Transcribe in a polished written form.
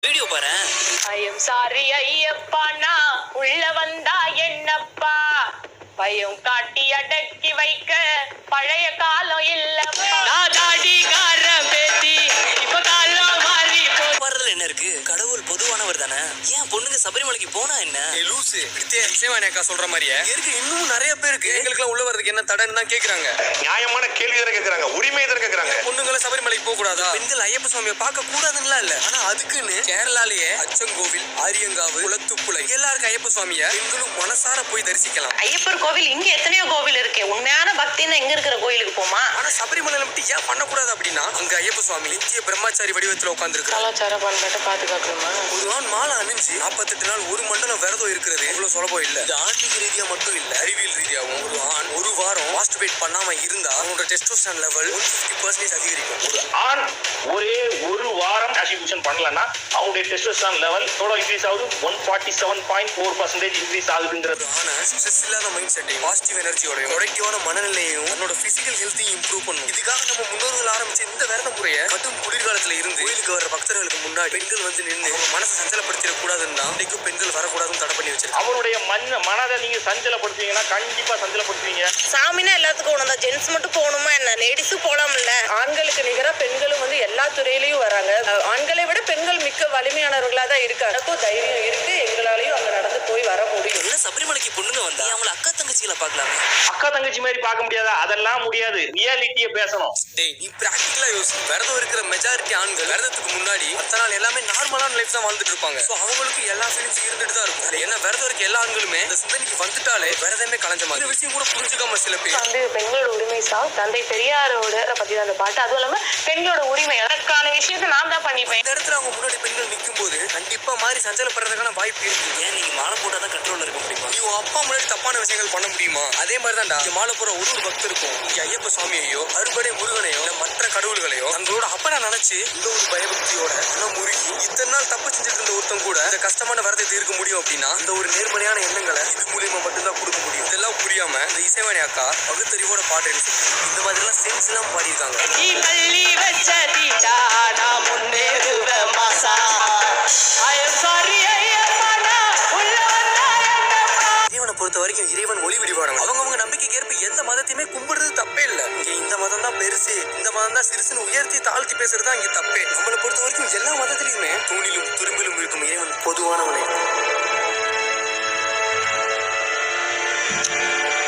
Video பாரு. ஐயம் sorry Ayyappa நான் உள்ள வந்தா என்னப்பா பயம் காட்டி அடக்கி வைக்க பழைய காலம் இல்லப்பா. நான் தாடிக்காரன் பேத்தி இப்ப காலம் மாறி போறதுல என்ன இருக்கு? கடவுள் பொதுவானவர் தானே. ஏன் பொண்ணுங்க சபரிமலைக்கு போனா என்ன? லூசு இசைவாணியக்கா சொல்ற மாதிரியே இருக்கு. இன்னும் நிறைய பேருக்கு எங்களுக்கு உள்ள வரதுக்கு என்ன தடைன்னு தான் கேக்குறாங்க. நியாயமான கேள்வி தானே கேக்குறாங்க, உரிமை தானே கேக்குறாங்க. பொண்ணுங்களை சபரிமலைக்கு போக கூடாதா? பெண்கள் ஐயப்ப சுவாமியை பார்க்க கூடாதுங்களா இல்ல. ஆனா அதுக்குன்னு கேரளாலேயே அச்சங்கோவில், ஆரியங்காவு, குளத்துப்புழை எல்லாருக்கும் ஐயப்ப சுவாமிய பெண்களும் மனசார போய் தரிசிக்கலாம். ஐயப்பர் கோவில் இங்க எத்தனையோ கோவில் இருக்கு. உண்மையான பக்தின்னா எங்க இருக்கிற கோயிலுக்கு போமா. ஆனா சபரிமலையில மட்டும் ஏன் பண்ணக்கூடாது அப்படின்னா அங்க ஐயப்ப சுவாமி நித்திய பிரம்மச்சாரி வடிவத்துல உட்கார்ந்து இருக்காரு. கலாச்சார பண்பாட்டை பாதுகாக்கணுமா? ஒரு நாள் மாலை அணிஞ்சு 48 நாள் ஒரு மண்டலம் விரதம் இருக்கிறது இவ்வளவு சுலபம் இல்ல. இது ஆன்மீக ரீதியா மட்டும் இல்ல, அறிவியல் ரீதியாவும் ஒரு ஆண் ஒரு வாரம் மாஸ்டர்பேட் பண்ணாம இருந்தா அவனோட டெஸ்டோஸ்டெரான் லெவல் 150% அதிகரிக்கும். ஒரு ஆண் ஒரே ஒரு வாரம் கான்ஸ்டிடியூஷன் பண்ணலன்னா அவங்களுடைய டெஸ்டோஸ்டெரான் லெவல் எவ்வளவு இன்க்ரீஸ் ஆகுது? 147.4% இன்க்ரீஸ் ஆகுதுங்கிறது. ஆனா ஸ்ட்ரெஸ் இல்லாத மைண்ட் செட்டையும் பாசிட்டிவ் எனர்ஜியோடையும் ப்ரொடக்டிவான மனநிலையும் தன்னோட பிசிக்கல் ஹெல்த்தையும் இம்ப்ரூவ் பண்ணும். இதுக்காக நம்ம முன்னோர்கள் ஆரம்பிச்ச இந்த விரத முறையை கடும் குளிர்காலத்துல இருந்து கோயிலுக்கு வர பக்தர்களுக்கு முன்னாடி பெண்கள் வந்து நின்று அவங்க மனசை சஞ்சலப்படுத்திட கூடாதுன்னா இன்னைக்கு பெண்கள் வரக்கூடாதுன்னு தடை பண்ணி வச்சிருக்காங்க. அவருடைய மனதை நீங்க சஞ்சலப்படுத்துவீங்கன்னா கண்டிப்பா சஞ்சலப்படுத்துவீங்க. சாமினா எல்லாத்துக்கும் ஒண்ணு தான். ஜென்ஸ் மட்டும் போகணுமா என்ன? லேடிஸும் போலாம்ல. ஆண்களுக்கு நிகரா பெண்களும் வந்து எல்லா துறையிலையும் வராங்க. ஆண்களை விட பெண்கள் மிக்க வலிமையானவர்களா தான் இருக்காங்க. எனக்கும் தைரியம் இருக்கு, எங்களாலையும் அங்க நடந்து போய் வர முடியும். என்ன சபரிமலைக்கு பொண்ணுங்க வந்தா அவங்கள அக்கா தங்கச்சிகளை பார்க்கலாமே. அக்கா தங்கச்சி மாதிரி பார்க்க முடியாதா? அதெல்லாம் முடியாது. ரியாலிட்டியை பேசணும். டேய், நீ பிராக்டிகலா யோசி. விரதம் இருக்கிற மெஜாரிட்டி ஆண்கள் விரதத்துக்கு முன்னாடி மத்த நாள் எல்லாமே நார்மலான லைஃப் தான் வாழ்ந்துட்டு இருப்பாங்க. சோ அவங்களுக்கு எல்லா ஃபீலிங்ஸ் இருந்துட்டு தான் இருக்கும். ஏன்னா விரதம் இருக்க எல்லா ஆண்களுமே இந்த சிந்தனைக்கு வந்துட்டாலே விரதமே கலஞ்ச மாதிரி. இந்த விஷயம் கூட புரிஞ்சுக்காம சில பேர் வந்து பெண்களோட உரிமை தந்தை பெரியாரோட பத்தி தான் அந்த பாட்டு. அதுவும் இல்லாம பெண்களோட உரிமை அதற்கான விஷயத்தை நான் தான் பண்ணிப்பேன். இந்த இடத்துல அவங்க முன்னாடி பெண்கள் நிற்கும் போது கண்டிப்பா மாதிரி சஞ்சலப்படுறதுக்கான வாய்ப்பு இருக்கு. ஏன் நீங்க மாலை போட்டாதான் கண்ட்ரோல்ல இருக்க முடியுமா? நீ உன் அப்பா முன்னாடி தப்பான விஷயங்கள் பண்ண முடியுமா? அதே மாதிரி தான்டா இங்க மாலை போற ஒரு பக்தருக்கும் இங்க ஐயப்ப சுவாமியையோ அறுபடை முருகனையோ இல்ல மற்ற கடவுள்களையோ தங்களோட அப்பனை நினைச்சு இந்த ஒரு பயபக்தியோட முருகி இத்தனை நாள் தப்பு செஞ்சுட்டு இருந்த ஒருத்தன் கூட இந்த கஷ்டமான விரதத்தை இருக்க முடியும் அப்படின்னா இந்த ஒரு நேர்மறையான எண்ணங்களை இது மூலியமா மட்டும்தான் கொடுக்க முடியும். இதெல்லாம் புரியாம இந்த இசைவாணி அக்கா பகுத்தறிவோட பாட்டு எழுதி இந்த மாதிரி எல்லாம் சென்ஸ் எல்லாம் பாடியிருக்காங்க. இறைவனை பொறுத்த வரைக்கும் இறைவன் ஒளி விடிவானவன். அவங்க நம்பிக்கைக்கு ஏற்ப எந்த மதத்தையுமே கும்பிடுறது தப்பே இல்ல. இங்க இந்த மதம் தான் பெருசு, இந்த மதம் தான் சிறுசுன்னு உயர்த்தி தாழ்த்தி பேசுறதா இங்க தப்பே. நம்மளை பொறுத்த வரைக்கும் எல்லா மதத்திலையுமே தூணிலும் துரும்பிலும் இருக்கும் இறைவன் பொதுவானவனே.